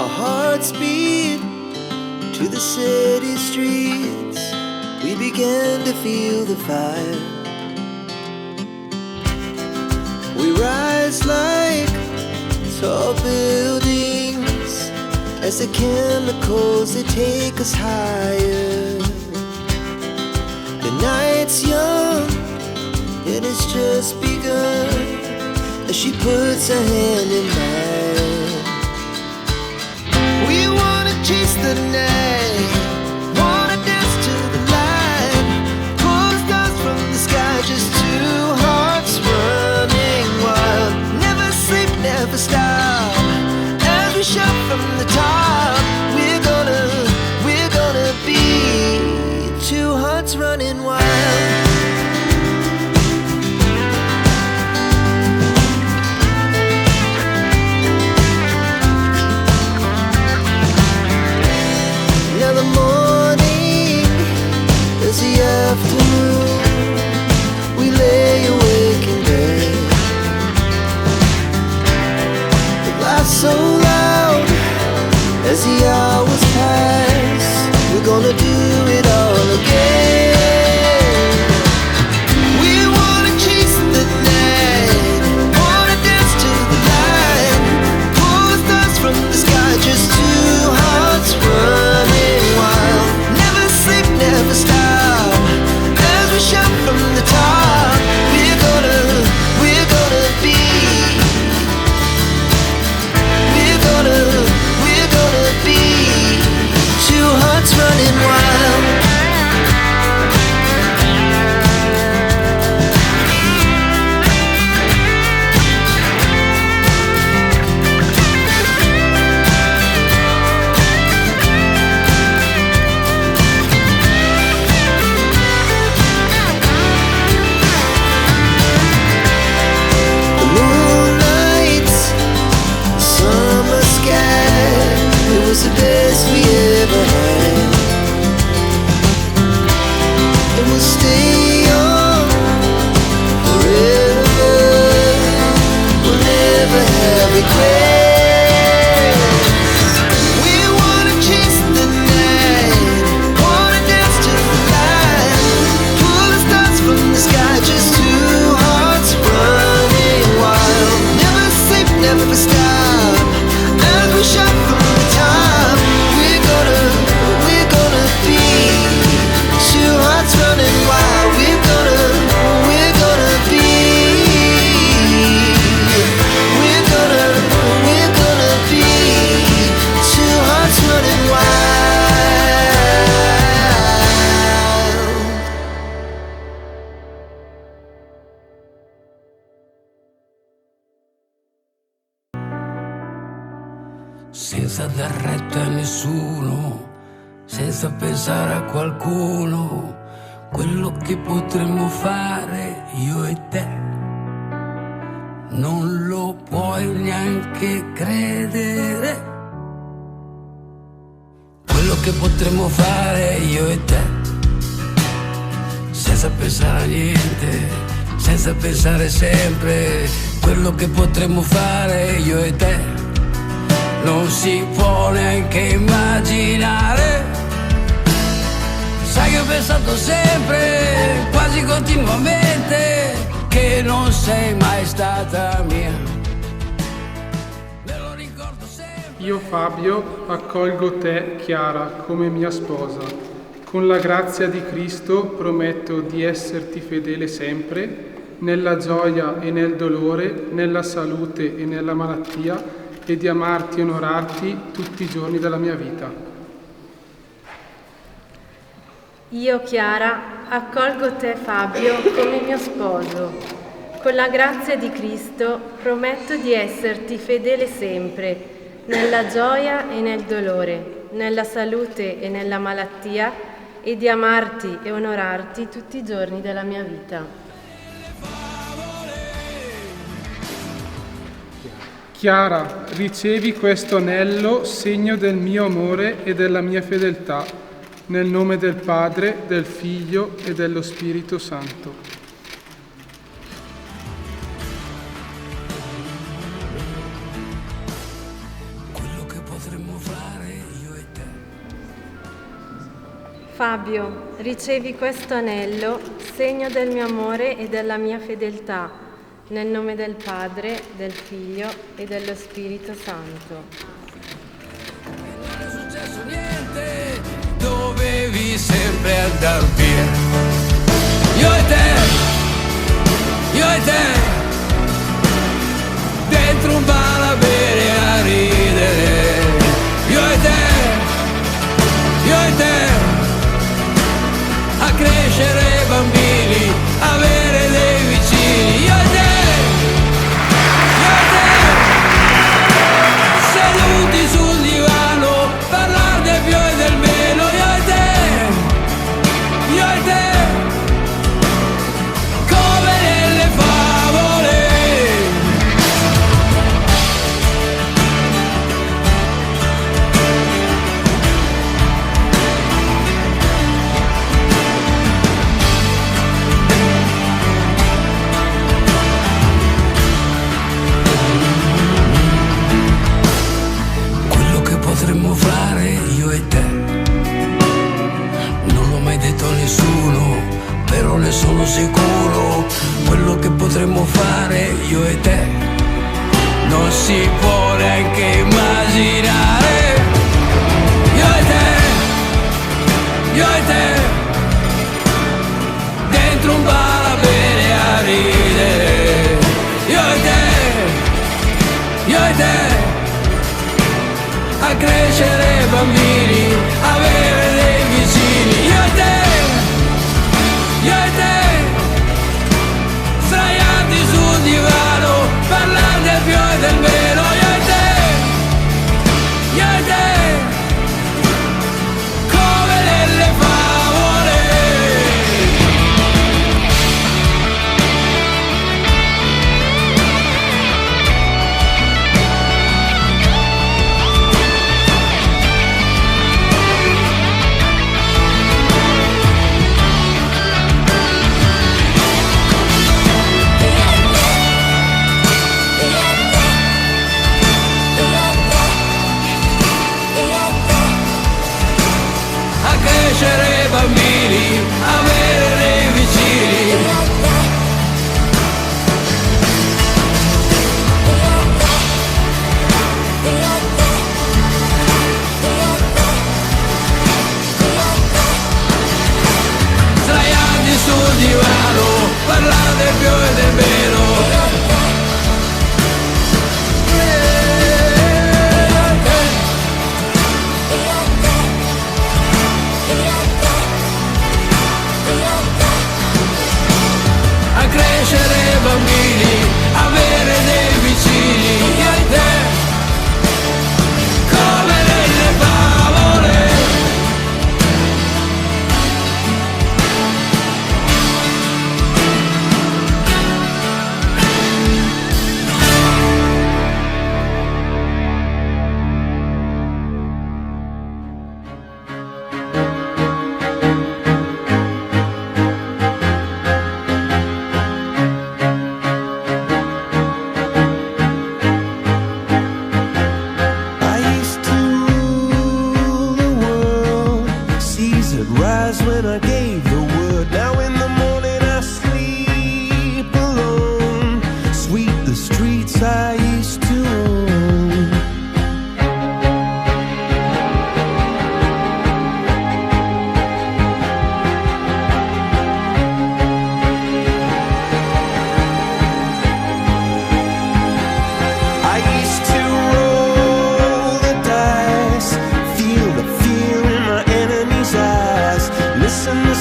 Our hearts beat to the city streets. We began to feel the fire. We rise like tall buildings as the chemicals, they take us higher. The night's young and it's just begun as she puts her hand in mine. We wanna chase the night, wanna dance to the light, pull the stars from the sky, just two hearts running wild. Never sleep, never stop, as we shout from the top. We're gonna be two hearts running wild. Afternoon, we lay awake in bed. The laughs so loud as the hours pass. We're gonna do it all again. We wanna chase the night, wanna dance to the light, pull the stars from the sky, just two hearts running wild. Never sleep, never stop, shout from the top. We're gonna be, we're gonna be two hearts running wild. The best we ever had, and we'll stay young forever. We'll never have regrets. We wanna chase the night, wanna dance to the light, pull the stars from the sky, just two hearts running wild. Never sleep, never stop, as we shout from the top. Running wild, we're gonna be, we're gonna be two hearts running wild. Senza dar retta a nessuno, senza pensare a qualcuno, quello che potremmo fare io e te non lo puoi neanche credere. Quello che potremmo fare io e te, senza pensare a niente, senza pensare sempre. Quello che potremmo fare io e te non si può neanche immaginare. Sai che ho pensato sempre, quasi continuamente, che non sei mai stata mia. Me lo ricordo sempre. Io Fabio accolgo te, Chiara, come mia sposa. Con la grazia di Cristo prometto di esserti fedele sempre, nella gioia e nel dolore, nella salute e nella malattia, e di amarti e onorarti tutti i giorni della mia vita. Io, Chiara, accolgo te, Fabio, come mio sposo. Con la grazia di Cristo prometto di esserti fedele sempre, nella gioia e nel dolore, nella salute e nella malattia, e di amarti e onorarti tutti i giorni della mia vita. Chiara, ricevi questo anello, segno del mio amore e della mia fedeltà. Nel nome del Padre, del Figlio e dello Spirito Santo. Quello che potremmo Fabio, ricevi questo anello, segno del mio amore e della mia fedeltà, nel nome del Padre, del Figlio e dello Spirito Santo. Non è successo niente, dovevi sempre andar via. Io e te, dentro un bar a bere e a ridere. Io e te, a crescere bambini, avere dei vicini. Io e te, seduti sul divano, parlare del più e del meno. Io e te, come nelle favole. Quello che potremmo fare io e te non l'ho mai detto a nessuno, però ne sono sicuro. Quello che potremmo fare io e te non si può neanche immaginare. Io e te, dentro un bar a bere e a ridere. Io e te, a crescere bambini, avere dei vicini. Io e te, sdraiati sul divano, parlare del più e del meno. Io e te, come nelle favole. A crescere bambini, avere dei vicini. Sdraiati sul divano, parlare del più e del meno. A crescere bambini, avere dei vicini. Io e te, come nelle favole. I used to rule the world. Seas would rise when I gave the word. Now in the morning I sleep alone. Sweep the streets I used to own. I used to roll the dice, feel the fear in my enemy's eyes, listen to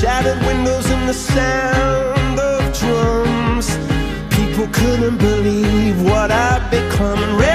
shattered windows and the sound of drums. People couldn't believe what I'd become.